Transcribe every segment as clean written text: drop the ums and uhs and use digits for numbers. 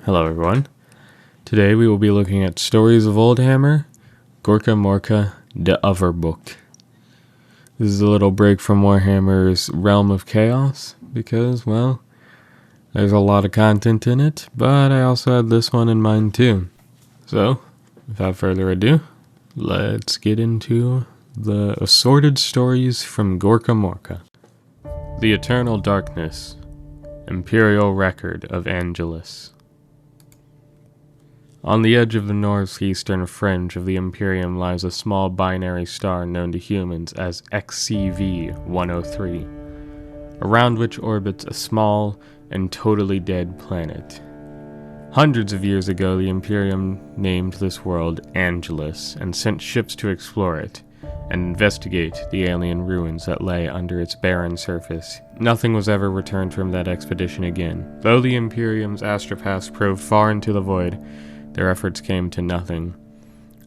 Hello everyone. Today we will be looking at Stories of Oldhammer, Gorkamorka, the Other Book. This is a little break from Warhammer's Realm of Chaos because, well, there's a lot of content in it, but I also had this one in mind too. So, without further ado, let's get into the assorted stories from Gorkamorka. The Eternal Darkness, Imperial Record of Angelus. On the edge of the northeastern fringe of the Imperium lies a small binary star known to humans as XCV-103, around which orbits a small and totally dead planet. Hundreds of years ago, the Imperium named this world Angelus and sent ships to explore it and investigate the alien ruins that lay under its barren surface. Nothing was ever returned from that expedition again. Though the Imperium's astropaths probed far into the void, their efforts came to nothing.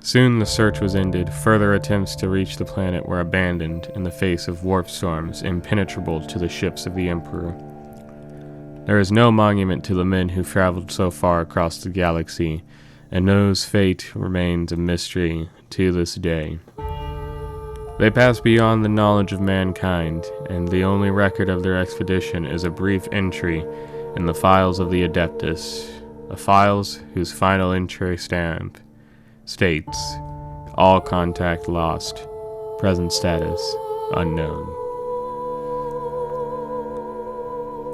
Soon the search was ended. Further attempts to reach the planet were abandoned in the face of warp storms impenetrable to the ships of the Emperor. There is no monument to the men who traveled so far across the galaxy, and whose fate remains a mystery to this day. They passed beyond the knowledge of mankind, and the only record of their expedition is a brief entry in the files of the Adeptus. The files whose final entry stamp states, all contact lost, present status unknown.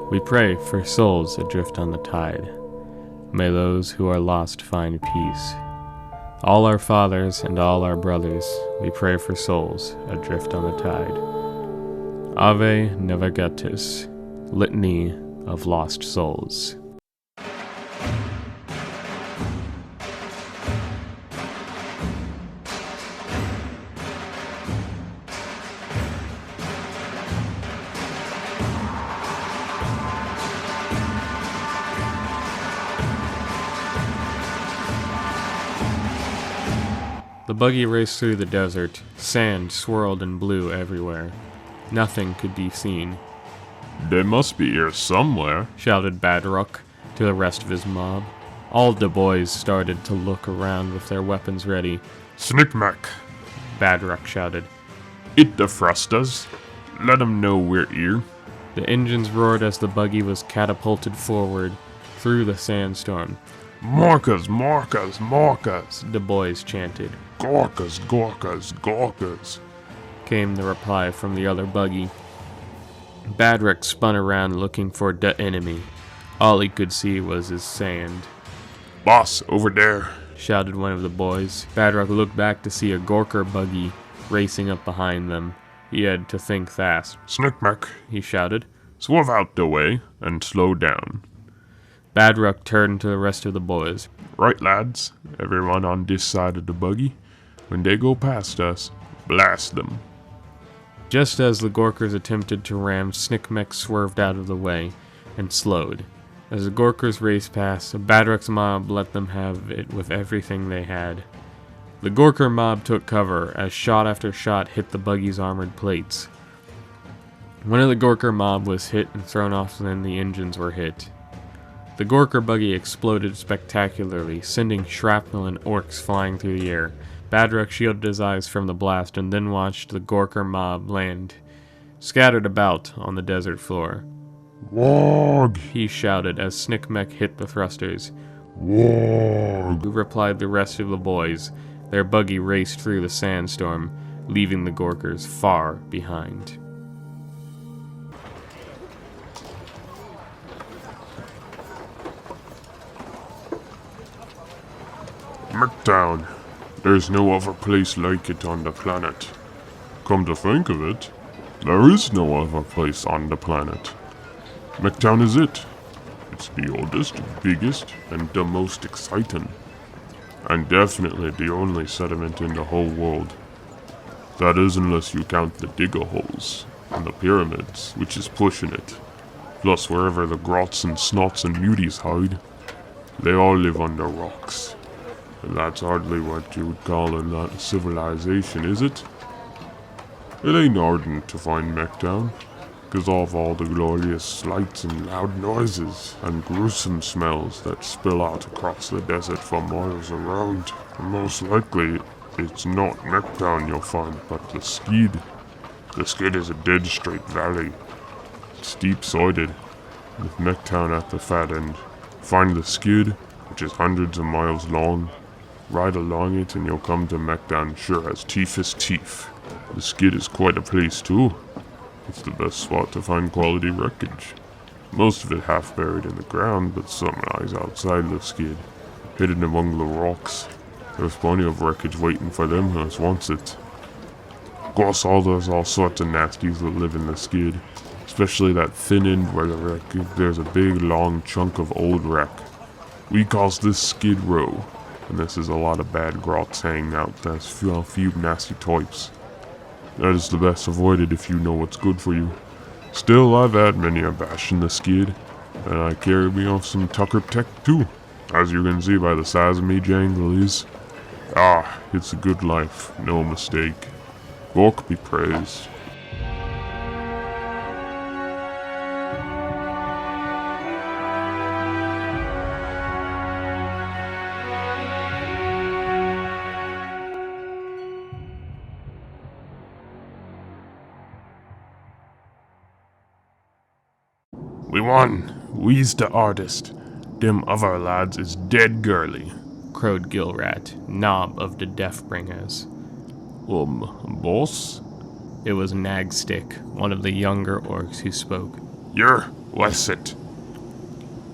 We pray for souls adrift on the tide. May those who are lost find peace. All our fathers and all our brothers, we pray for souls adrift on the tide. Ave Navigatus, Litany of Lost Souls. The buggy raced through the desert. Sand swirled and blew everywhere. Nothing could be seen. "They must be here somewhere," shouted Badrock to the rest of his mob. All the boys started to look around with their weapons ready. "Snickmack," Badrock shouted. "Hit the thrusters. Let 'em know we're here." The engines roared as the buggy was catapulted forward through the sandstorm. "Morkas, Morkas, Morkas," the boys chanted. "Gorkas, Gorkas, Gorkas," came the reply from the other buggy. Badrock spun around looking for the enemy. All he could see was his sand. "Boss, over there," shouted one of the boys. Badrock looked back to see a Gorka buggy racing up behind them. He had to think fast. "Snickmack," he shouted. "Swerve out the way and slow down." Badrock turned to the rest of the boys. "Right, lads. Everyone on this side of the buggy. When they go past us, blast them." Just as the Gorkers attempted to ram, Snickmek swerved out of the way and slowed. As the Gorkers raced past, Badrock's mob let them have it with everything they had. The Gorker mob took cover as shot after shot hit the buggy's armored plates. One of the Gorker mob was hit and thrown off, and then the engines were hit. The Gorka buggy exploded spectacularly, sending shrapnel and orcs flying through the air. Badrock shielded his eyes from the blast and then watched the Gorka mob land, scattered about on the desert floor. "Wog!" he shouted as Snickmek hit the thrusters. "Wog!" replied the rest of the boys. Their buggy raced through the sandstorm, leaving the Gorkers far behind. "Mcdown. There's no other place like it on the planet. Come to think of it, there is no other place on the planet. Mcdown is it. It's the oldest, biggest, and the most exciting. And definitely the only settlement in the whole world. That is unless you count the digger holes and the pyramids, which is pushing it. Plus wherever the grots and snots and muties hide. They all live under rocks. And that's hardly what you would call a civilization, is it? It ain't ardent to find Mcdown. gives off all the glorious lights and loud noises and gruesome smells that spill out across the desert for miles around. And most likely, it's not Mcdown you'll find, but the skid. The skid is a dead straight valley. It's deep-sided, with Mcdown at the fat end. Find the skid, which is hundreds of miles long. Ride along it and you'll come to Mcdown sure as teeth is teeth. The skid is quite a place too. It's the best spot to find quality wreckage. Most of it half buried in the ground, but some lies outside the skid, hidden among the rocks. There's plenty of wreckage waiting for them who wants it. Of course, there's all sorts of nasties that live in the skid, especially that thin end where there's a big long chunk of old wreck. We calls this Skid Row, and this is a lot of bad grots hanging out. There's a few nasty types. That is the best avoided if you know what's good for you. Still, I've had many a bash in the skid, and I carry me off some Tucker Tech too, as you can see by the size of me janglies. It's a good life, no mistake. Gorka be praised. We won. We's the artist. Them other lads is dead girly, crowed Gilrat, knob of the Deathbringers. Boss? It was Nagstick, one of the younger orcs who spoke. What's it?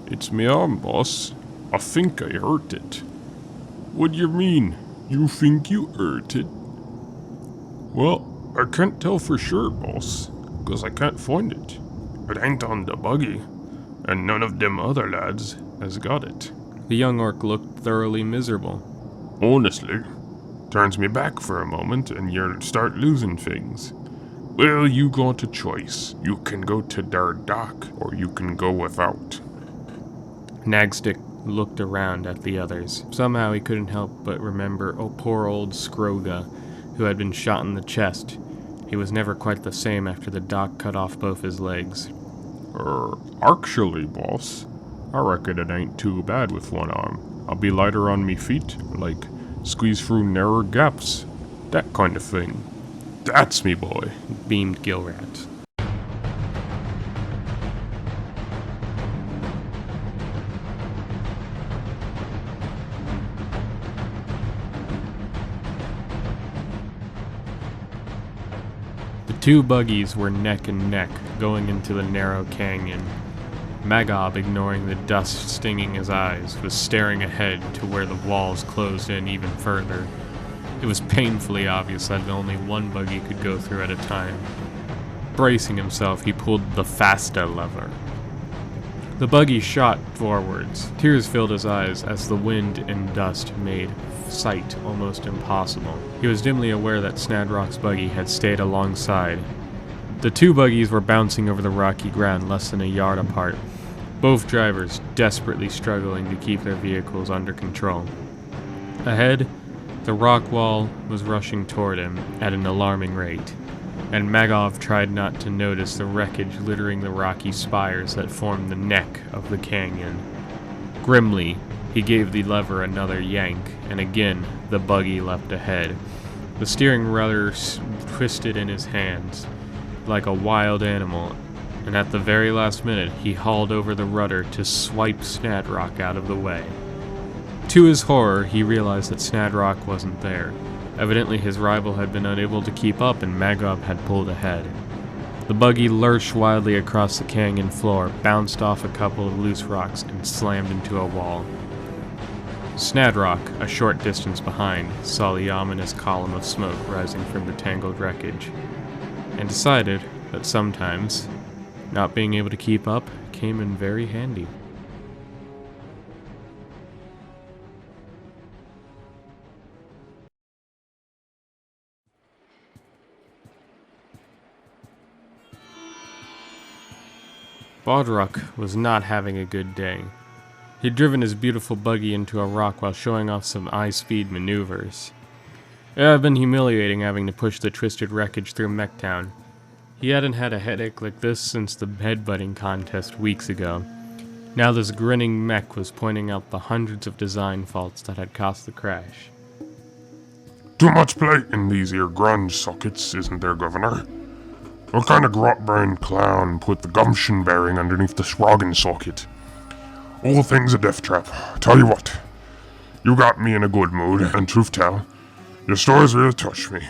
It's me arm, boss. I think I hurt it. What you mean? You think you hurt it? Well, I can't tell for sure, boss, 'cause I can't find it. It ain't on the buggy, and none of them other lads has got it. The young orc looked thoroughly miserable. Honestly, turns me back for a moment and you start losing things. Well, you got a choice. You can go to their dock, or you can go without. Nagstick looked around at the others. Somehow he couldn't help but remember poor old Skorgezagreat, who had been shot in the chest. He was never quite the same after the doc cut off both his legs. Actually, boss, I reckon it ain't too bad with one arm. I'll be lighter on me feet, like squeeze through narrow gaps, that kind of thing. That's me, boy, beamed Gilrat. The two buggies were neck and neck, going into the narrow canyon. Maggob, ignoring the dust stinging his eyes, was staring ahead to where the walls closed in even further. It was painfully obvious that only one buggy could go through at a time. Bracing himself, he pulled the faster lever. The buggy shot forwards. Tears filled his eyes as the wind and dust made sight almost impossible. He was dimly aware that Snadrock's buggy had stayed alongside. The two buggies were bouncing over the rocky ground less than a yard apart, both drivers desperately struggling to keep their vehicles under control. Ahead, the rock wall was rushing toward him at an alarming rate, and Maggob tried not to notice the wreckage littering the rocky spires that formed the neck of the canyon. Grimly, he gave the lever another yank, and again the buggy leapt ahead. The steering rudder twisted in his hands like a wild animal, and at the very last minute he hauled over the rudder to swipe Snadrock out of the way. To his horror, he realized that Snadrock wasn't there. Evidently his rival had been unable to keep up and Maggob had pulled ahead. The buggy lurched wildly across the canyon floor, bounced off a couple of loose rocks, and slammed into a wall. Snadrock, a short distance behind, saw the ominous column of smoke rising from the tangled wreckage, and decided that sometimes not being able to keep up came in very handy. Bodrock was not having a good day. He'd driven his beautiful buggy into a rock while showing off some high-speed maneuvers. It had been humiliating having to push the twisted wreckage through Mcdown. He hadn't had a headache like this since the headbutting contest weeks ago. Now this grinning mech was pointing out the hundreds of design faults that had caused the crash. Too much plate in these here grunge sockets, isn't there, Governor? What kind of grot-brained clown put the gumption bearing underneath the Scroggin socket? All things a death trap. Tell you what, you got me in a good mood, and truth tell, your stories really touched me.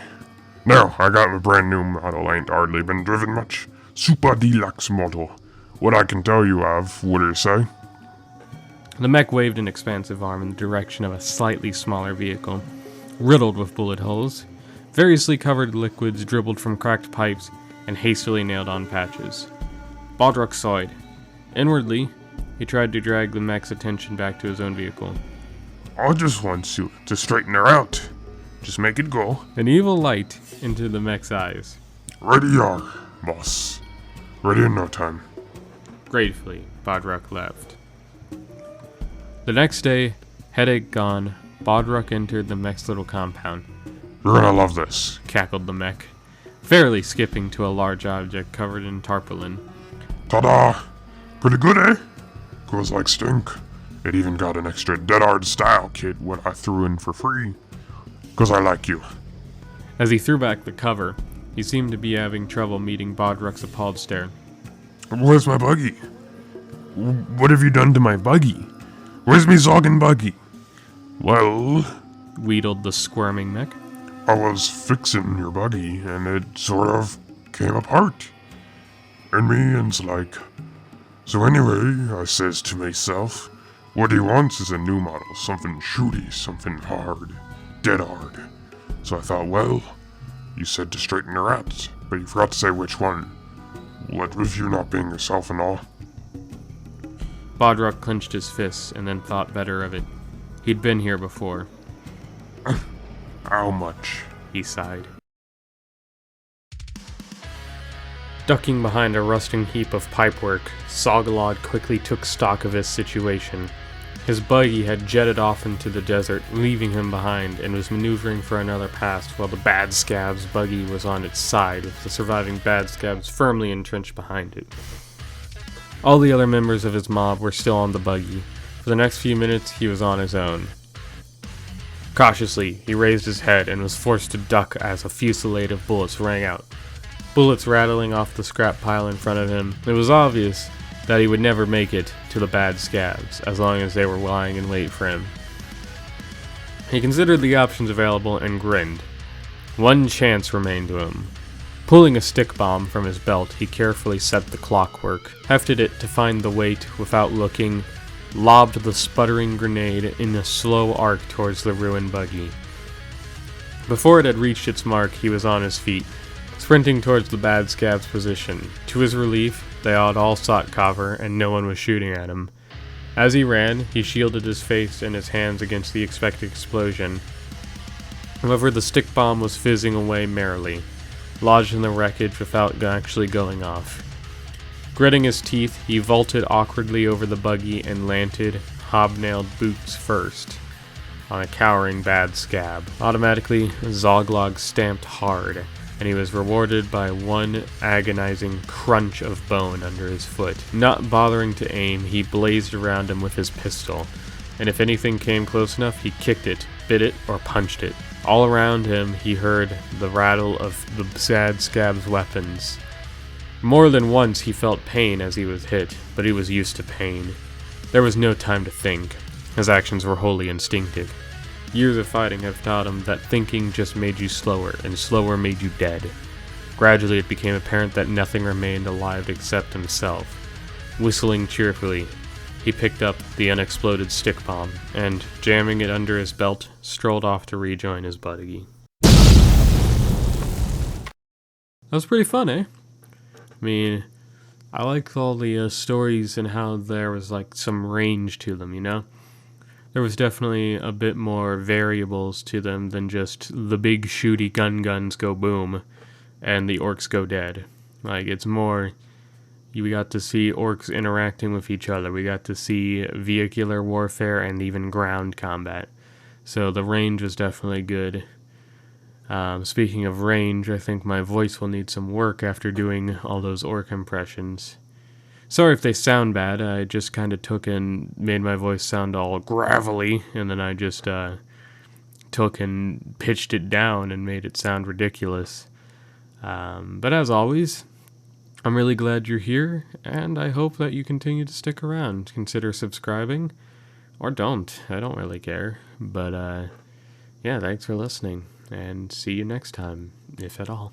Now, I got my brand new model, ain't hardly been driven much. Super deluxe model. What I can tell you of, what do you say? The mech waved an expansive arm in the direction of a slightly smaller vehicle, riddled with bullet holes, variously covered liquids dribbled from cracked pipes, and hastily nailed on patches. Bodruk sighed. Inwardly, he tried to drag the mech's attention back to his own vehicle. I just want you to straighten her out. Just make it go. An evil light into the mech's eyes. Ready you are, boss. Ready in no time. Gratefully, Bodruk left. The next day, headache gone, Bodruk entered the mech's little compound. You're gonna love this, Cackled the mech, fairly skipping to a large object covered in tarpaulin. Ta-da! Pretty good, eh? Goes like stink. It even got an extra dead hard style kit what I threw in for free. 'Cause I like you. As he threw back the cover, he seemed to be having trouble meeting Bodruk's appalled stare. Where's my buggy? What have you done to my buggy? Where's me zoggin' buggy? Well, Wheedled the squirming mech. I was fixin' your buggy, and it sort of came apart. And me and's like... So anyway, I says to myself, what he wants is a new model, something shooty, something hard, dead hard. So I thought, well, you said to straighten her out, but you forgot to say which one. What with you not being yourself and all? Bodruk clenched his fists and then thought better of it. He'd been here before. How much? He sighed. Ducking behind a rusting heap of pipework, Zoglog quickly took stock of his situation. His buggy had jetted off into the desert, leaving him behind, and was maneuvering for another pass while the Bad Scab's buggy was on its side, with the surviving Bad Scabs firmly entrenched behind it. All the other members of his mob were still on the buggy. For the next few minutes, he was on his own. Cautiously, he raised his head and was forced to duck as a fusillade of bullets rang out. Bullets rattling off the scrap pile in front of him. It was obvious that he would never make it to the Bad Scabs, as long as they were lying in wait for him. He considered the options available and grinned. One chance remained to him. Pulling a stick bomb from his belt, he carefully set the clockwork, hefted it to find the weight without looking, lobbed the sputtering grenade in a slow arc towards the ruined buggy. Before it had reached its mark, he was on his feet, sprinting towards the Bad Scab's position. To his relief, they had all sought cover, and no one was shooting at him. As he ran, he shielded his face and his hands against the expected explosion. However, the stick bomb was fizzing away merrily, lodged in the wreckage without actually going off. Gritting his teeth, he vaulted awkwardly over the buggy and landed, hobnailed boots first, on a cowering Bad Scab. Automatically, Zoglog stamped hard, and he was rewarded by one agonizing crunch of bone under his foot. Not bothering to aim, he blazed around him with his pistol, and if anything came close enough, he kicked it, bit it, or punched it. All around him, he heard the rattle of the Bad Scab's weapons. More than once, he felt pain as he was hit, but he was used to pain. There was no time to think. His actions were wholly instinctive. Years of fighting have taught him that thinking just made you slower, and slower made you dead. Gradually, it became apparent that nothing remained alive except himself. Whistling cheerfully, he picked up the unexploded stick bomb, and, jamming it under his belt, strolled off to rejoin his buggy. That was pretty fun, eh? I mean, I like all the stories and how there was like some range to them, you know? There was definitely a bit more variables to them than just the big shooty guns go boom and the orcs go dead. Like, it's more, we got to see orcs interacting with each other. We got to see vehicular warfare and even ground combat. So the range was definitely good. Speaking of range, I think my voice will need some work after doing all those orc impressions. Sorry if they sound bad, I just kind of took and made my voice sound all gravelly, and then I just took and pitched it down and made it sound ridiculous. But as always, I'm really glad you're here, and I hope that you continue to stick around. Consider subscribing, or don't. I don't really care. But, yeah, thanks for listening, and see you next time, if at all.